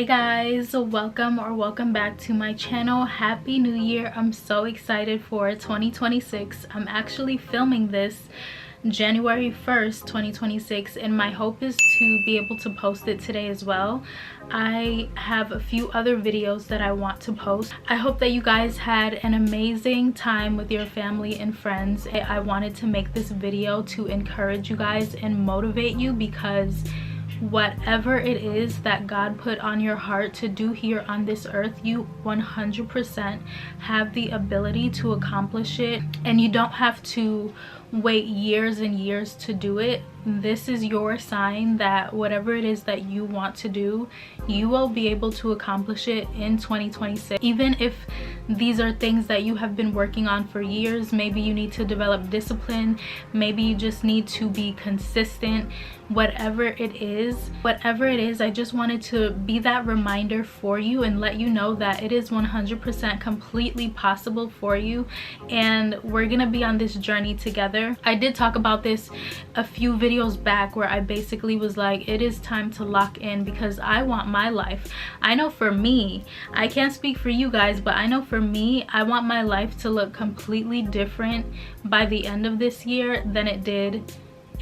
Hey guys, welcome back to my channel. Happy New Year. I'm so excited for 2026. I'm actually filming this January 1st, 2026, and my hope is to be able to post it today as well. I have a few other videos that I want to post. I hope that you guys had an amazing time with your family and friends. I wanted to make this video to encourage you guys and motivate you, because whatever it is that God put on your heart to do here on this earth, you 100% have the ability to accomplish it, and you don't have to wait years and years to do it. This is your sign that whatever it is that you want to do, you will be able to accomplish it in 2026. Even if these are things that you have been working on for years, maybe you need to develop discipline, maybe you just need to be consistent. Whatever it is, I just wanted to be that reminder for you and let you know that it is 100% completely possible for you, and we're gonna be on this journey together. I did talk about this a few videos back, where I basically was like, it is time to lock in, because I want my life. I know for me, I can't speak for you guys, but I know for me, I want my life to look completely different by the end of this year than it did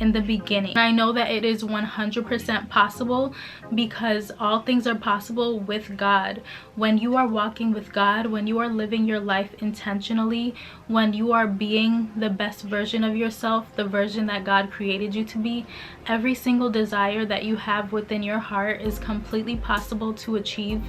in the beginning. I know that it is 100% possible, because all things are possible with God. When you are walking with God, when you are living your life intentionally, when you are being the best version of yourself, the version that God created you to be, every single desire that you have within your heart is completely possible to achieve.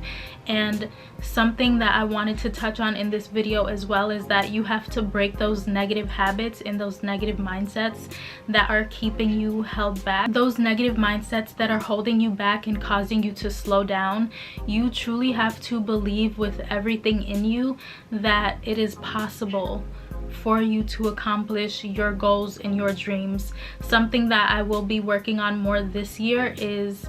And something that I wanted to touch on in this video as well is that you have to break those negative habits and those negative mindsets that are keeping you held back, those negative mindsets that are holding you back and causing you to slow down. You truly have to believe with everything in you that it is possible for you to accomplish your goals and your dreams. Something that I will be working on more this year is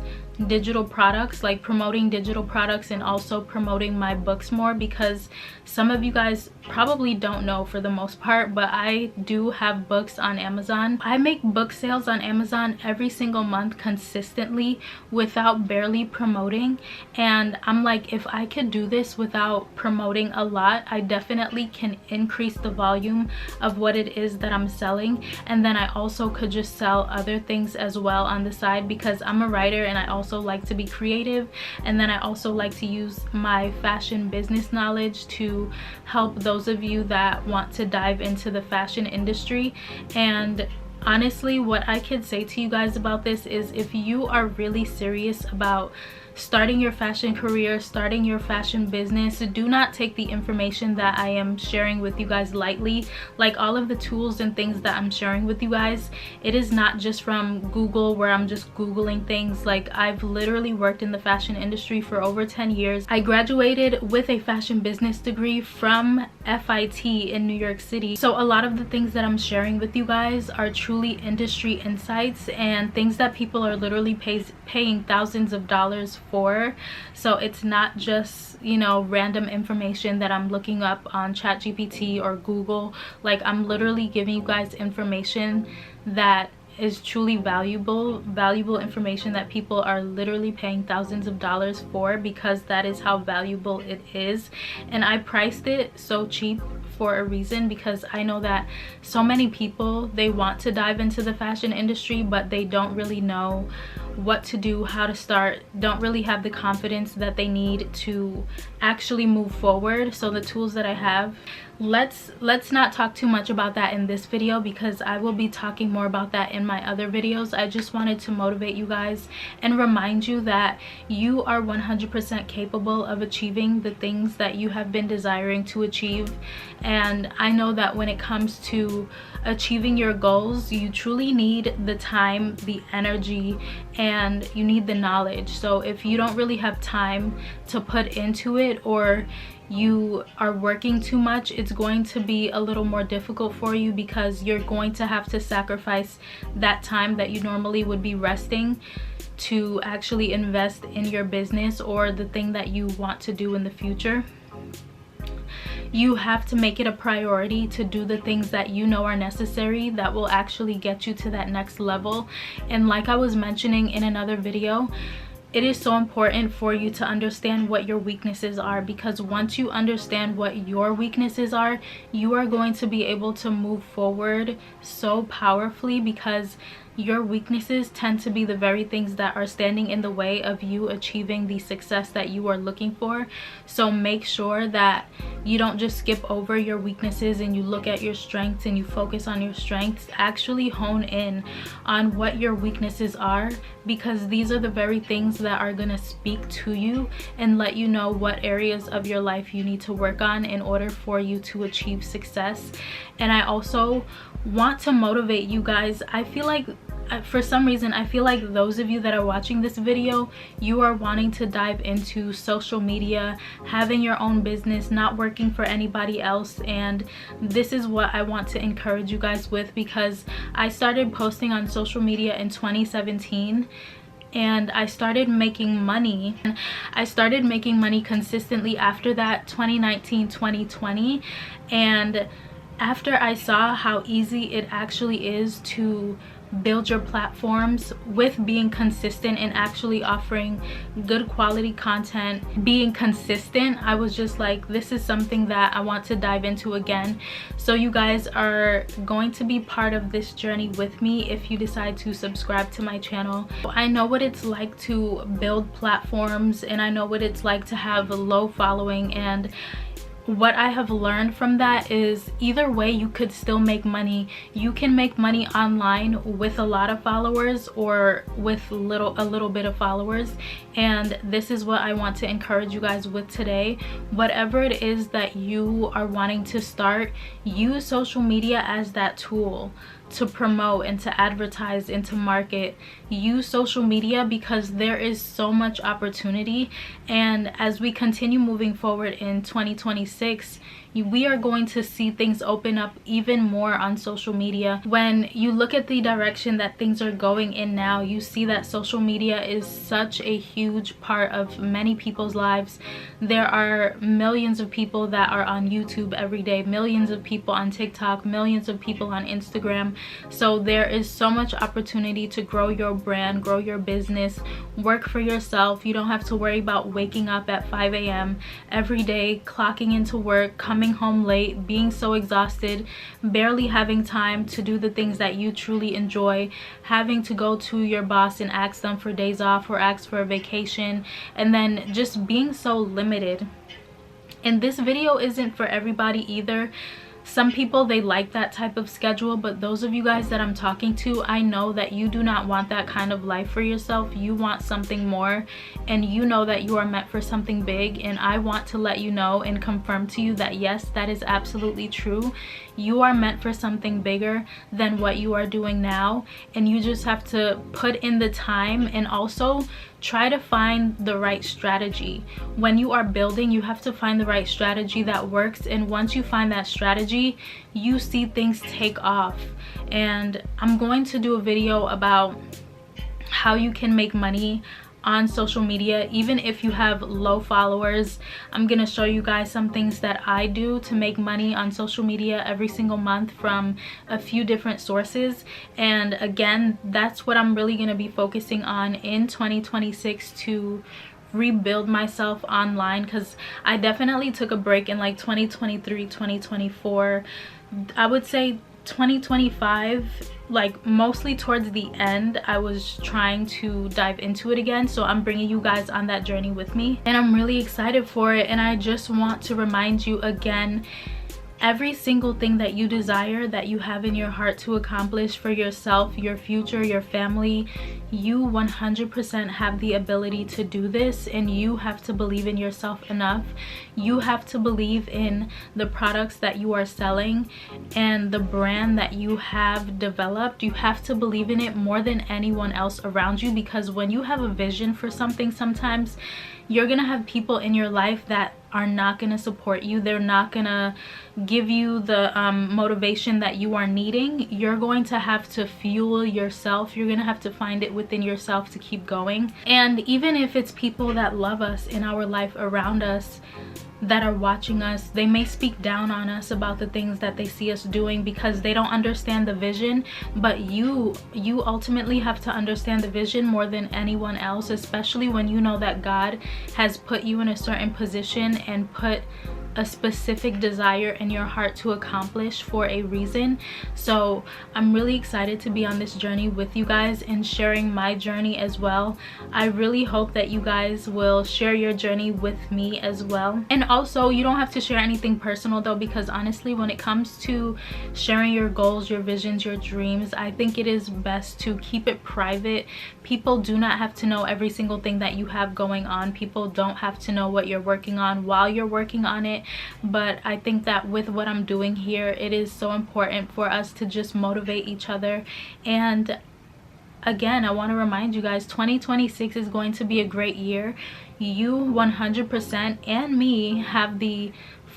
digital products, like promoting digital products and also promoting my books more, because some of you guys probably don't know for the most part, but I do have books on Amazon. I make book sales on Amazon every single month consistently without barely promoting, and I'm like, if I could do this without promoting a lot, I definitely can increase the volume of what it is that I'm selling. And then I also could just sell other things as well on the side, because I'm a writer and I also like to be creative, and then I also like to use my fashion business knowledge to help those of you that want to dive into the fashion industry. And honestly, what I could say to you guys about this is, if you are really serious about starting your fashion career, starting your fashion business, do not take the information that I am sharing with you guys lightly. Like, all of the tools and things that I'm sharing with you guys, it is not just from Google, where I'm just Googling things. Like, I've literally worked in the fashion industry for over 10 years. I graduated with a fashion business degree from FIT in New York City. So a lot of the things that I'm sharing with you guys are truly industry insights and things that people are literally paying thousands of dollars for. So it's not just, you know, random information that I'm looking up on ChatGPT or Google. Like, I'm literally giving you guys information that is truly valuable information that people are literally paying thousands of dollars for, because that is how valuable it is. And I priced it so cheap for a reason, because I know that so many people, they want to dive into the fashion industry, but they don't really know what to do, how to start, don't really have the confidence that they need to actually move forward. So the tools that I have, let's not talk too much about that in this video, because I will be talking more about that in my other videos. I just wanted to motivate you guys and remind you that you are 100% capable of achieving the things that you have been desiring to achieve. And I know that when it comes to achieving your goals, you truly need the time, the energy, and you need the knowledge. So if you don't really have time to put into it, or you are working too much, it's going to be a little more difficult for you, because you're going to have to sacrifice that time that you normally would be resting to actually invest in your business or the thing that you want to do in the future. You have to make it a priority to do the things that you know are necessary, that will actually get you to that next level. And like I was mentioning in another video, it is so important for you to understand what your weaknesses are, because once you understand what your weaknesses are, you are going to be able to move forward so powerfully, because your weaknesses tend to be the very things that are standing in the way of you achieving the success that you are looking for. So make sure that you don't just skip over your weaknesses and you look at your strengths and you focus on your strengths. Actually hone in on what your weaknesses are, because these are the very things that are going to speak to you and let you know what areas of your life you need to work on in order for you to achieve success. And I also want to motivate you guys. I feel like for some reason, I feel like those of you that are watching this video, you are wanting to dive into social media, having your own business, not working for anybody else. And this is what I want to encourage you guys with, because I started posting on social media in 2017. And I started making money. I started making money consistently after that, 2019, 2020. And after I saw how easy it actually is to build your platforms with being consistent and actually offering good quality content, being consistent, I was just like, this is something that I want to dive into again. So you guys are going to be part of this journey with me if you decide to subscribe to my channel. I know what it's like to build platforms, and I know what it's like to have a low following, and what I have learned from that is either way you could still make money. You can make money online with a lot of followers or with a little bit of followers. And this is what I want to encourage you guys with today. Whatever it is that you are wanting to start, use social media as that tool to promote and to advertise and to market. Use social media because there is so much opportunity. And as we continue moving forward in 2026, we are going to see things open up even more on social media. When you look at the direction that things are going in now, you see that social media is such a huge part of many people's lives. There are millions of people that are on YouTube every day, millions of people on TikTok, millions of people on Instagram. So there is so much opportunity to grow your brand, grow your business, work for yourself. You don't have to worry about waking up at 5 a.m. every day, clocking into work, coming home late, being so exhausted, barely having time to do the things that you truly enjoy, having to go to your boss and ask them for days off or ask for a vacation, and then just being so limited. And this video isn't for everybody either. Some people, they like that type of schedule, but those of you guys that I'm talking to, I know that you do not want that kind of life for yourself. You want something more, and you know that you are meant for something big. And I want to let you know and confirm to you that yes, that is absolutely true. You are meant for something bigger than what you are doing now, and you just have to put in the time and also try to find the right strategy. When you are building, you have to find the right strategy that works, and once you find that strategy, you see things take off. And I'm going to do a video about how you can make money on social media even if you have low followers. I'm gonna show you guys some things that I do to make money on social media every single month from a few different sources. And again, that's what I'm really gonna be focusing on in 2026 to rebuild myself online, because I definitely took a break in like 2023, 2024. I would say 2025, like mostly towards the end, I was trying to dive into it again. So I'm bringing you guys on that journey with me, and I'm really excited for it. And I just want to remind you again, every single thing that you desire, that you have in your heart to accomplish for yourself, your future, your family, you 100% have the ability to do this. And you have to believe in yourself enough. You have to believe in the products that you are selling and the brand that you have developed. You have to believe in it more than anyone else around you, because when you have a vision for something, sometimes you're gonna have people in your life that are not gonna support you. They're not gonna give you the motivation that you are needing. You're going to have to fuel yourself. You're gonna have to find it within yourself to keep going. And even if it's people that love us in our life around us, that are watching us, they may speak down on us about the things that they see us doing because they don't understand the vision. But you ultimately have to understand the vision more than anyone else, especially when you know that God has put you in a certain position and put a specific desire in your heart to accomplish for a reason. So I'm really excited to be on this journey with you guys and sharing my journey as well. I really hope that you guys will share your journey with me as well. And also, you don't have to share anything personal though, because honestly, when it comes to sharing your goals, your visions, your dreams, I think it is best to keep it private. People do not have to know every single thing that you have going on. People don't have to know what you're working on while you're working on it. But I think that with what I'm doing here, it is so important for us to just motivate each other. And again, I want to remind you guys, 2026 is going to be a great year. You 100% and me have the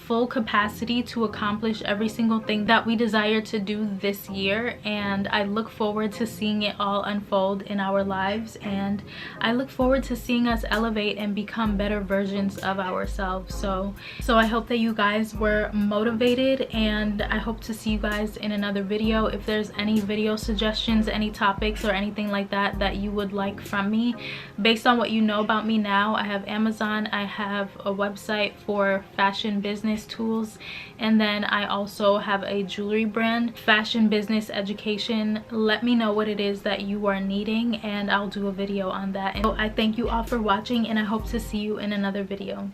full capacity to accomplish every single thing that we desire to do this year, and I look forward to seeing it all unfold in our lives, and I look forward to seeing us elevate and become better versions of ourselves. So I hope that you guys were motivated, and I hope to see you guys in another video. If there's any video suggestions, any topics or anything like that that you would like from me based on what you know about me now, I have Amazon, I have a website for fashion business tools, and then I also have a jewelry brand, Fashion Business Education. Let me know what it is that you are needing and I'll do a video on that. And so I thank you all for watching, and I hope to see you in another video.